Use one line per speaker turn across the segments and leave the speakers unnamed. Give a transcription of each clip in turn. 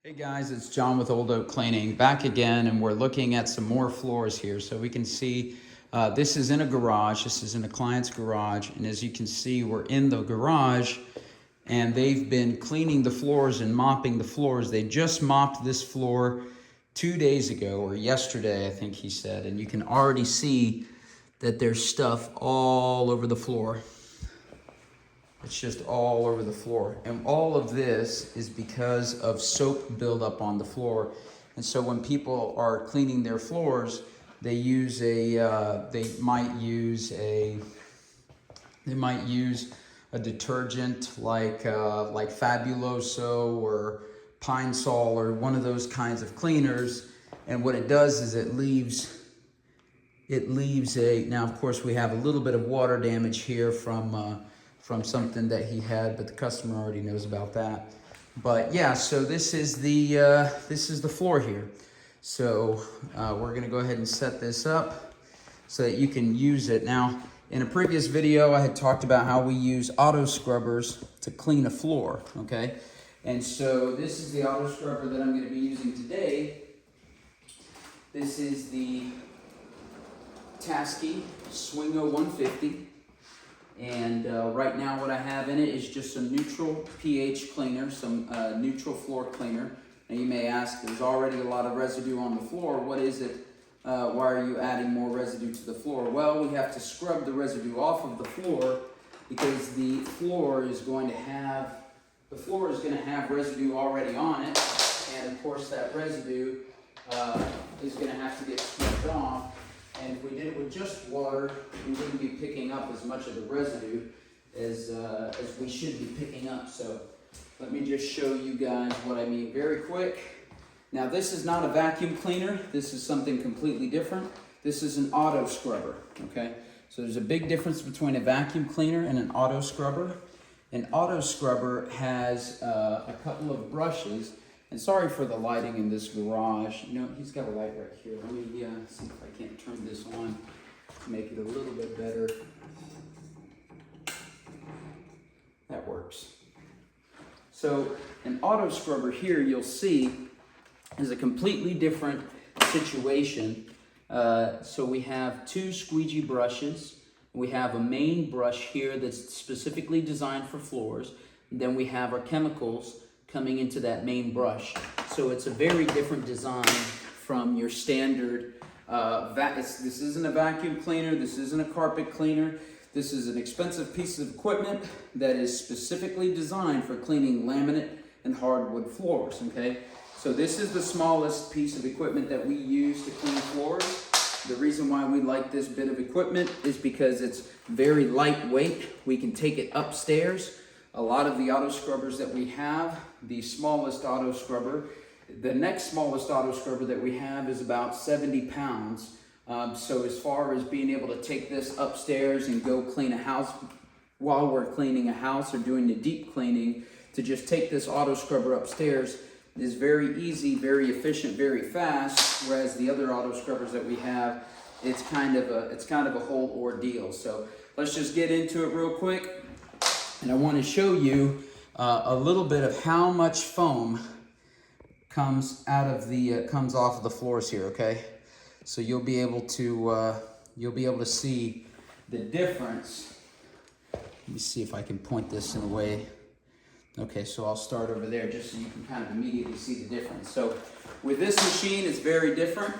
Hey guys, it's John with Old Oak Cleaning back again, and we're looking at some more floors here. So we can see this is in a garage. This is in a client's garage, and as you can see, we're in the garage and they've been cleaning the floors and mopping the floors. They just mopped this floor 2 days ago, or yesterday I think he said, and you can already see that there's stuff all over the floor. It's just all over the floor. And all of this is because of soap buildup on the floor. And so when people are cleaning their floors, they use they might use a detergent like Fabuloso or Pine Sol or one of those kinds of cleaners. And what it does is it leaves now of course we have a little bit of water damage here from something that he had, but the customer already knows about that. But yeah, so this is the floor here. So we're gonna go ahead and set this up so that you can use it. Now, in a previous video, I had talked about how we use auto scrubbers to clean a floor, okay? And so this is the auto scrubber that I'm gonna be using today. This is the Tasky Swingo 150. And right now what I have in it is just some neutral pH cleaner, some neutral floor cleaner. Now you may ask, there's already a lot of residue on the floor. What is it? Why are you adding more residue to the floor? Well, we have to scrub the residue off of the floor because the floor is going to have residue already on it. And of course that residue is going to have to get scrubbed off. And if we did it with just water, we wouldn't be picking up as much of the residue as we should be picking up. So let me just show you guys what I mean very quick. Now this is not a vacuum cleaner. This is something completely different. This is an auto scrubber, okay? So there's a big difference between a vacuum cleaner and an auto scrubber. An auto scrubber has a couple of brushes. And sorry for the lighting in this garage. You know, he's got a light right here. Let me see if I can't turn this on to make it a little bit better. That works. So an auto scrubber here, you'll see, is a completely different situation. So we have two squeegee brushes. We have a main brush here that's specifically designed for floors. And then we have our chemicals coming into that main brush. So it's a very different design from your standard, this isn't a vacuum cleaner, this isn't a carpet cleaner, this is an expensive piece of equipment that is specifically designed for cleaning laminate and hardwood floors, okay? So this is the smallest piece of equipment that we use to clean floors. The reason why we like this bit of equipment is because it's very lightweight. We can take it upstairs. A lot of the auto scrubbers that we have, the smallest auto scrubber, the next smallest auto scrubber that we have is about 70 pounds. So as far as being able to take this upstairs and go clean a house while we're cleaning a house or doing the deep cleaning, to just take this auto scrubber upstairs is very easy, very efficient, very fast, whereas the other auto scrubbers that we have, it's kind of a whole ordeal. So let's just get into it real quick. And I want to show you a little bit of how much foam comes off of the floors here. Okay, so you'll be able to see the difference. Let me see if I can point this in a way. Okay, so I'll start over there just so you can kind of immediately see the difference. So with this machine, it's very different.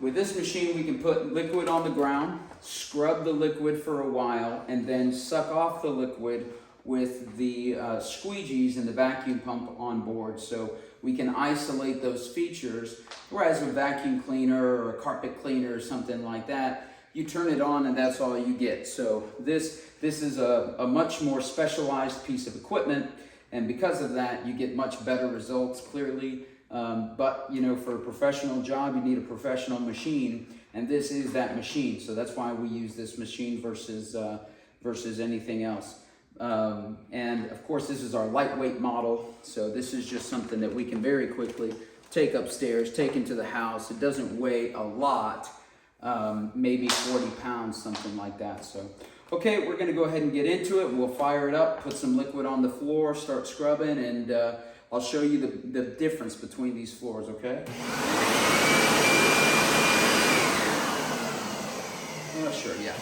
With this machine, we can put liquid on the ground, scrub the liquid for a while, and then suck off the liquid with the squeegees and the vacuum pump on board. So we can isolate those features, whereas a vacuum cleaner or a carpet cleaner or something like that, you turn it on and that's all you get. So this is a much more specialized piece of equipment, and because of that, you get much better results clearly. But you know, for a professional job, you need a professional machine, and this is that machine. So that's why we use this machine versus anything else. And of course, this is our lightweight model. So this is just something that we can very quickly take upstairs, take into the house. It doesn't weigh a lot, maybe 40 pounds, something like that. So, okay, we're gonna go ahead and get into it. We'll fire it up, put some liquid on the floor, start scrubbing, and I'll show you the difference between these floors, okay? Sure, yeah.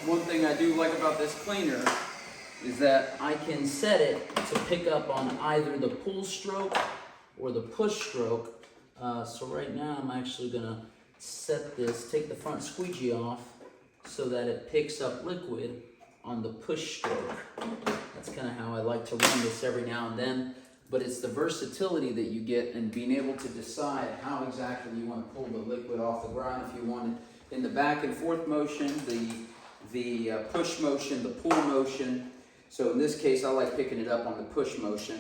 One thing I do like about this cleaner is that I can set it to pick up on either the pull stroke or the push stroke. So right now I'm actually gonna set this, take the front squeegee off so that it picks up liquid on the push stroke. That's kind of how I like to run this every now and then, but it's the versatility that you get in being able to decide how exactly you want to pull the liquid off the ground. If you want it in the back and forth motion, the push motion, the pull motion. So in this case, I like picking it up on the push motion.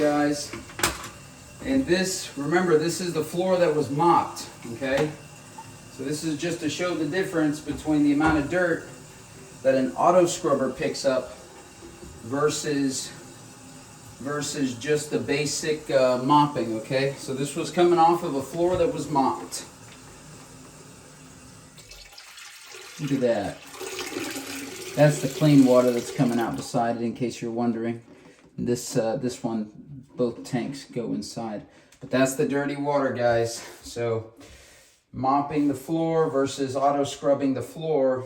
guys. And this, remember, this is the floor that was mopped, okay? So this is just to show the difference between the amount of dirt that an auto scrubber picks up versus just the basic mopping, okay? So this was coming off of a floor that was mopped. Look at that. That's the clean water that's coming out beside it, in case you're wondering. This one, both tanks go inside. But that's the dirty water, guys. So mopping the floor versus auto scrubbing the floor,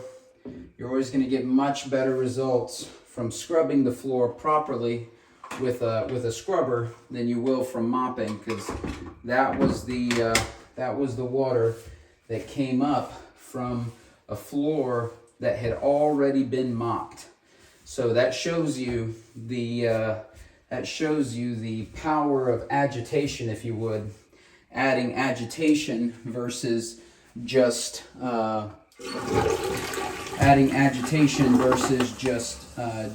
you're always going to get much better results from scrubbing the floor properly with a scrubber than you will from mopping, because that was the water that came up from a floor that had already been mopped. So that shows you the power of agitation, if you would, adding agitation versus just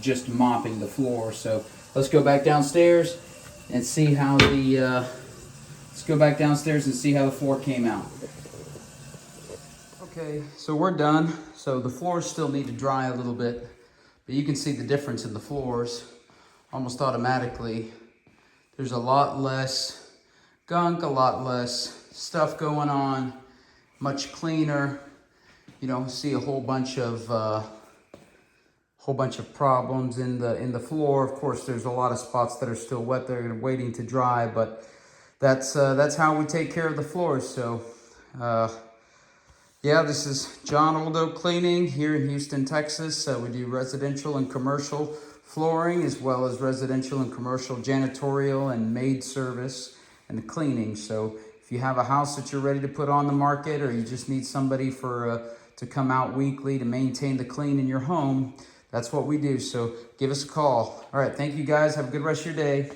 just mopping the floor. So let's go back downstairs and see how the floor came out. Okay, so we're done. So the floors still need to dry a little bit, but you can see the difference in the floors almost automatically. There's a lot less gunk, a lot less stuff going on, much cleaner. You don't see a whole bunch of problems in the floor. Of course, there's a lot of spots that are still wet. They're waiting to dry, but that's how we take care of the floors. So yeah, this is John Old Oak Cleaning here in Houston, Texas. We do residential and commercial flooring, as well as residential and commercial janitorial and maid service and cleaning. So if you have a house that you're ready to put on the market, or you just need somebody to come out weekly to maintain the clean in your home, that's what we do. So give us a call. All right, thank you guys. Have a good rest of your day.